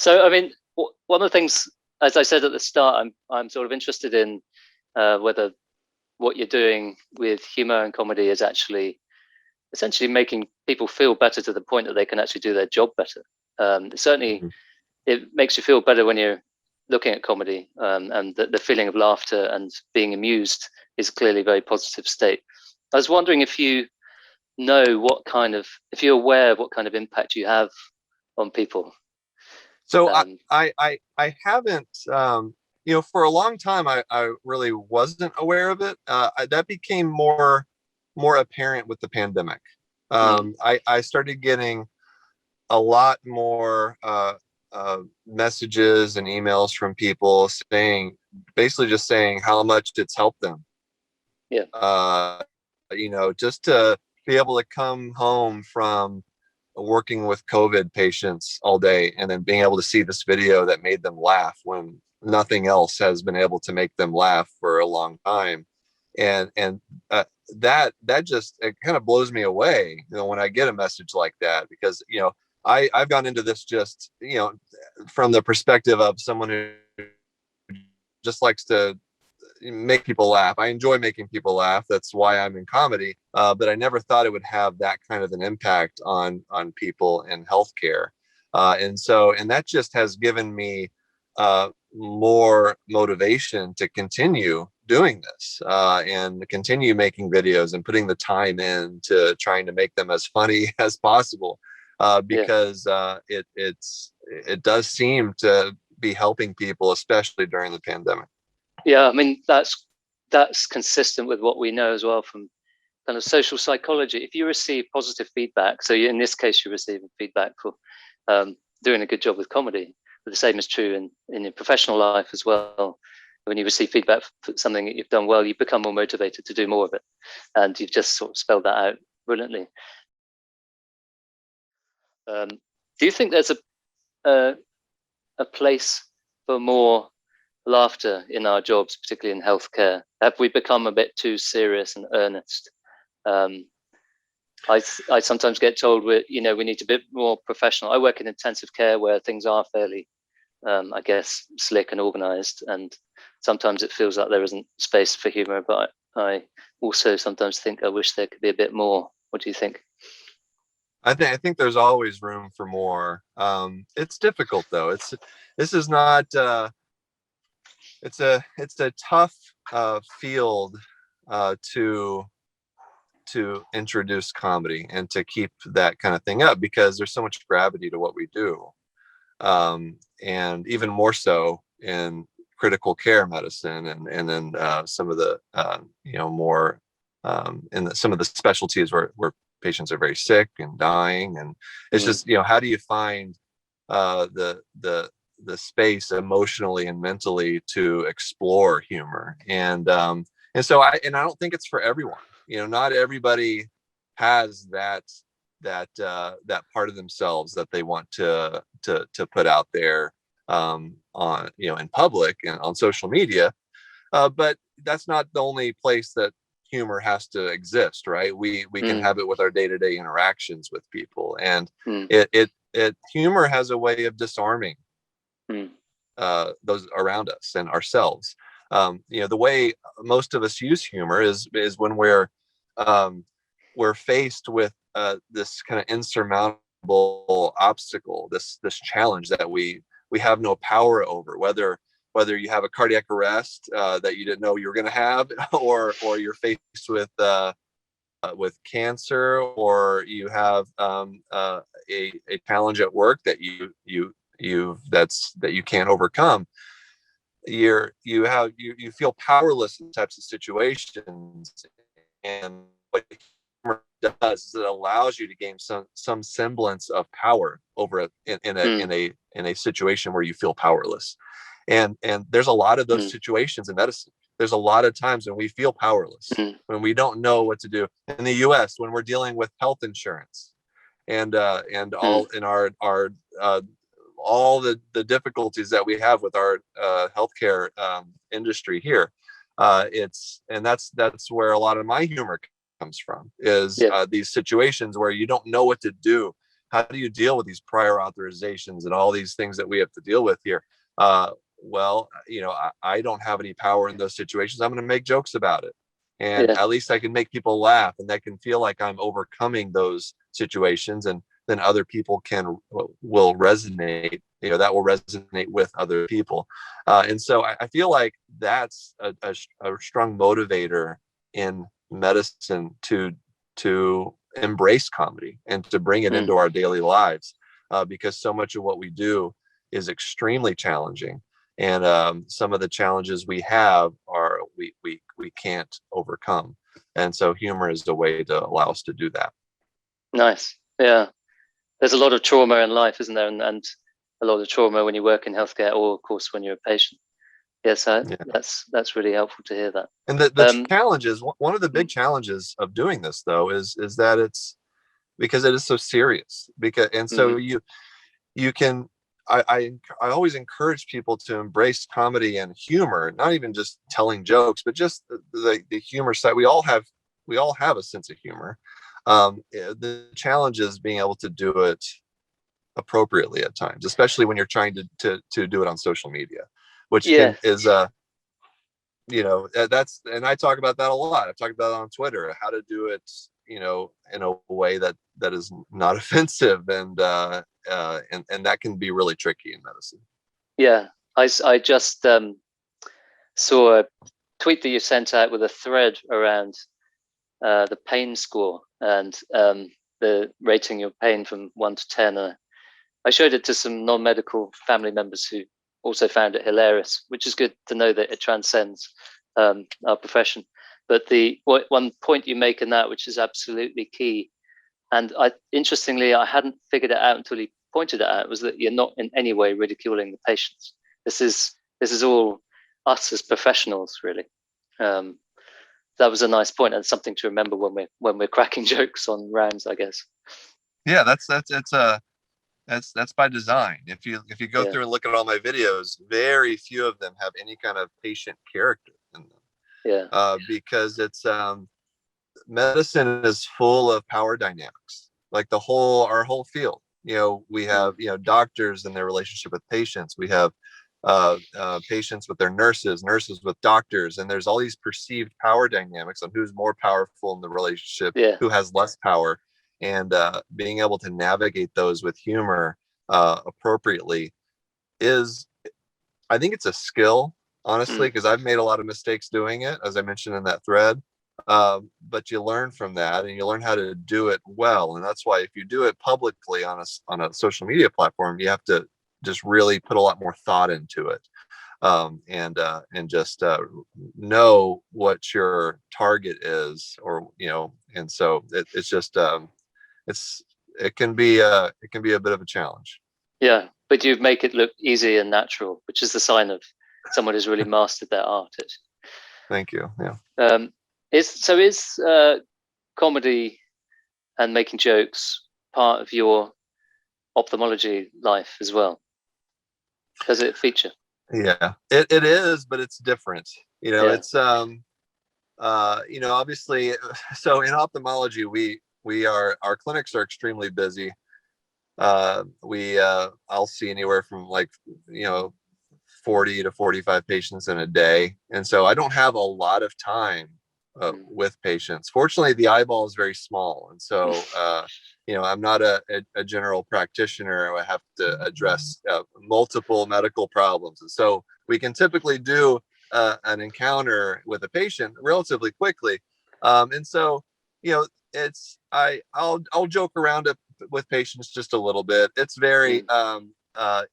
So, I mean, one of the things, as I said at the start, I'm sort of interested in whether what you're doing with humor and comedy is actually essentially making people feel better to the point that they can actually do their job better. Certainly, Mhm. it makes you feel better when you're looking at comedy, and the feeling of laughter and being amused is clearly a very positive state. I was wondering if you know if you're aware of what kind of impact you have on people. So Um, I haven't, for a long time, I really wasn't aware of it. That became more apparent with the pandemic. mm, I started getting a lot more messages and emails from people basically just saying how much it's helped them. yeah, Uh, just to be able to come home from working with COVID patients all day and then being able to see this video that made them laugh when nothing else has been able to make them laugh for a long time. And that just, it kind of blows me away, when I get a message like that, because I've gone into this just from the perspective of someone who just likes to make people laugh. I enjoy making people laugh. That's why I'm in comedy. But I never thought it would have that kind of an impact on people in healthcare. And that just has given me more motivation to continue doing this, and continue making videos and putting the time in to trying to make them as funny as possible, yeah. because it does seem to be helping people, especially during the pandemic. Yeah, I mean that's consistent with what we know as well from kind of social psychology. If you receive positive feedback, so in this case you're receiving feedback for um, doing a good job with comedy, but the same is true in your professional life as well. When you receive feedback for something that you've done well, you become more motivated to do more of it, and you've just sort of spelled that out brilliantly. Um, do you think there's a a place for more laughter in our jobs, particularly in healthcare? Have we become a bit too serious and earnest? Um, I sometimes get told we need to be a bit more professional. I work in intensive care where things are fairly, I guess, slick and organized, and sometimes it feels like there isn't space for humor. But I also sometimes think I wish there could be a bit more. What do you think? I think there's always room for more. It's difficult though. This is not. It's a tough field to introduce comedy and to keep that kind of thing up, because there's so much gravity to what we do, and even more so in critical care medicine, and then some of the more some of the specialties where patients are very sick and dying, and it's Mm, just, how do you find the space emotionally and mentally to explore humor, and so I don't think it's for everyone. Not everybody has that part of themselves that they want to put out there, on in public and on social media. But that's not the only place that humor has to exist, right? We can mm, have it with our day-to-day interactions with people, and mm, it humor has a way of disarming mm, those around us and ourselves. The way most of us use humor is when um, we're faced with this kind of insurmountable obstacle, this challenge that we have no power over, whether you have a cardiac arrest that you didn't know you were going to have, or you're faced with cancer, or you have a challenge at work that that you can't overcome. You feel powerless in types of situations, and what humor does is it allows you to gain some semblance of power over mm, in a situation where you feel powerless. And there's a lot of those mm, situations in medicine. There's a lot of times when we feel powerless, mm, when we don't know what to do. In the US, when we're dealing with health insurance, and mm, all in our all the difficulties that we have with our healthcare industry here, that's where a lot of my humor comes from, is yeah. these situations where you don't know what to do. how do you deal with these prior authorizations and all these things that we have to deal with here? Well, I don't have any power in those situations. I'm going to make jokes about it, and Yeah. at least I can make people laugh, and that can feel like I'm overcoming those situations, and then other people will resonate. That will resonate with other people, and so I feel like that's a strong motivator in medicine to embrace comedy and to bring it Mm. into our daily lives, because so much of what we do is extremely challenging, and some of the challenges we have are we can't overcome, and so humor is a way to allow us to do that. Nice. Yeah. There's a lot of trauma in life, isn't there? And a lot of trauma when you work in healthcare, or of course when you're a patient. Yes, Yeah. that's really helpful to hear that. And the Um, challenges, one of the big challenges of doing this though is that it's because it is so serious, because and so mm, you can I always encourage people to embrace comedy and humor, not even just telling jokes, but just the humor side. We all have a sense of humor. The challenge is being able to do it appropriately at times, especially when you're trying to do it on social media, which yeah, can is that's, and I talk about that a lot. I've talked about it on Twitter, how to do it, in a way that is not offensive, and that can be really tricky in medicine. yeah. I just saw a tweet that you sent out with a thread around the pain score and the rating your pain from 1 to 10. I showed it to some non-medical family members who also found it hilarious, which is good to know that it transcends our profession. But one point you make in that, which is absolutely key, and interestingly, I hadn't figured it out until he pointed it out, was that you're not in any way ridiculing the patients. This is all us as professionals, really. Um, that was a nice point and something to remember when we're cracking jokes on rounds, I guess. Yeah, that's by design. If you go Yeah, through and look at all my videos, very few of them have any kind of patient character in them, yeah, because it's medicine is full of power dynamics, like our whole field. We have mm, doctors and their relationship with patients. We have patients with their nurses with doctors, and there's all these perceived power dynamics on who's more powerful in the relationship, yeah, who has less power, and being able to navigate those with humor appropriately is, I think it's a skill, honestly, mm, because I've made a lot of mistakes doing it, as I mentioned in that thread. But you learn from that, and you learn how to do it well. And that's why if you do it publicly on a social media platform, you have to just really put a lot more thought into it, and just know what your target is, or and so it's just it's it can be a bit of a challenge. yeah. But you make it look easy and natural, which is the sign of someone who's really mastered their art. Thank you. Yeah. Um, is comedy and making jokes part of your ophthalmology life as well? Does it feature? Yeah, it is, but it's different. Yeah. It's obviously, so in ophthalmology, our clinics are extremely busy. We I'll see anywhere from, like, you know 40 to 45 patients in a day, and so I don't have a lot of time Mm. with patients. Fortunately, the eyeball is very small, and so I'm not a general practitioner. I have to address multiple medical problems, and so we can typically do an encounter with a patient relatively quickly, and so you know I'll joke around with patients just a little bit. It's very Mm. uh,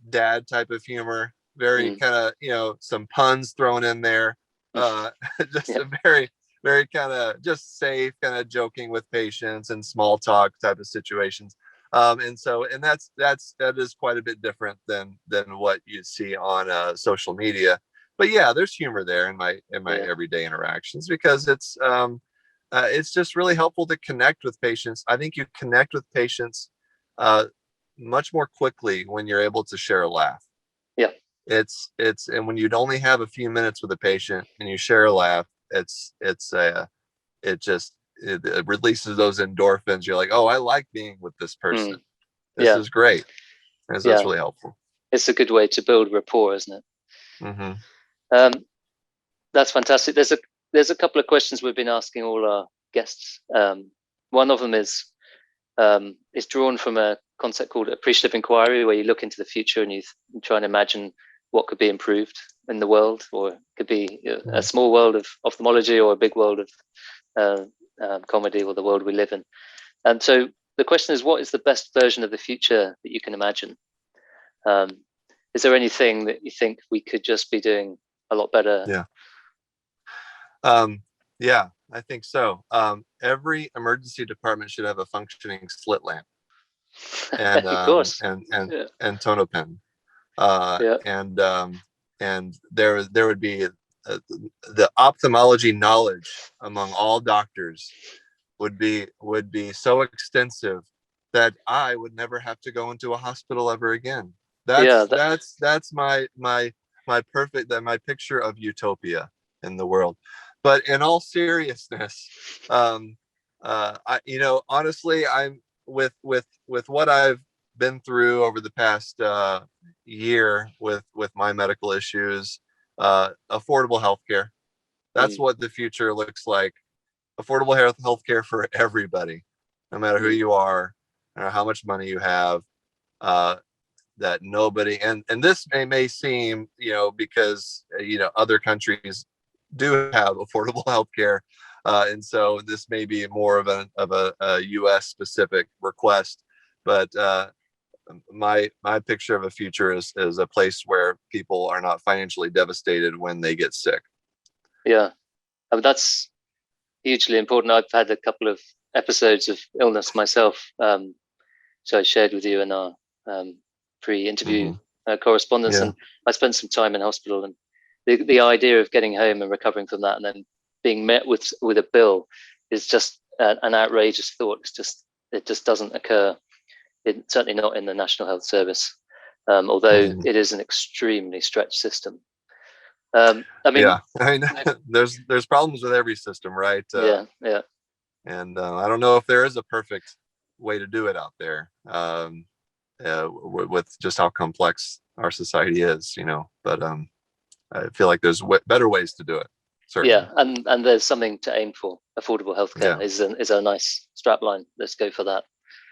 dad type of humor, very Mm. kind of, some puns thrown in there, uh just Yeah. a very, very kind of just safe, kind of joking with patients and small talk type of situations. And that is quite a bit different than what you see on social media. But yeah, there's humor there in my Yeah. everyday interactions, because it's just really helpful to connect with patients. I think you connect with patients uh, much more quickly when you're able to share a laugh. Yeah. And when you'd only have a few minutes with a patient and you share a laugh, it just it releases those endorphins. You're like, oh, I like being with this person. Mm, This yeah, is great. So that's yeah. really helpful. It's a good way to build rapport, isn't it? Hmm. Um, that's fantastic. There's a couple of questions we've been asking all our guests. One of them is drawn from a concept called appreciative inquiry, where you look into the future and you try and imagine what could be improved in the world, or it could be a small world of ophthalmology or a big world of comedy, or the world we live in. And so the question is, what is the best version of the future that you can imagine? Um, is there anything that you think we could just be doing a lot better? Yeah. Yeah, I think so. Every emergency department should have a functioning slit lamp and Of course. Yeah. tonopen. Yeah. And there would be the ophthalmology knowledge among all doctors would be so extensive that I would never have to go into a hospital ever again. Yeah. That's my perfect, that my picture of utopia in the world. But in all seriousness, I, honestly, I'm with what I've been through over the past year with my medical issues, affordable healthcare. That's Mm, what the future looks like. Affordable healthcare for everybody, no matter who mm, you are, or how much money you have. Uh, that nobody, and this may seem, because other countries do have affordable healthcare, and so this may be more of a U.S. specific request, but my picture of a future is a place where people are not financially devastated when they get sick. yeah. I mean, that's hugely important. I've had a couple of episodes of illness myself, so I shared with you in our pre-interview Hmm. correspondence, Yeah. and I spent some time in hospital, and the idea of getting home and recovering from that, and then being met with a bill, is just an outrageous thought. It just doesn't occur. Certainly not in the National Health Service, although Hmm. it is an extremely stretched system. I mean, Yeah. I mean, there's problems with every system, right? yeah, yeah, And I don't know if there is a perfect way to do it out there, with just how complex our society is, but I feel like there's better ways to do it, certainly. yeah, and there's something to aim for. Affordable healthcare Yeah. is a nice strapline. Let's go for that.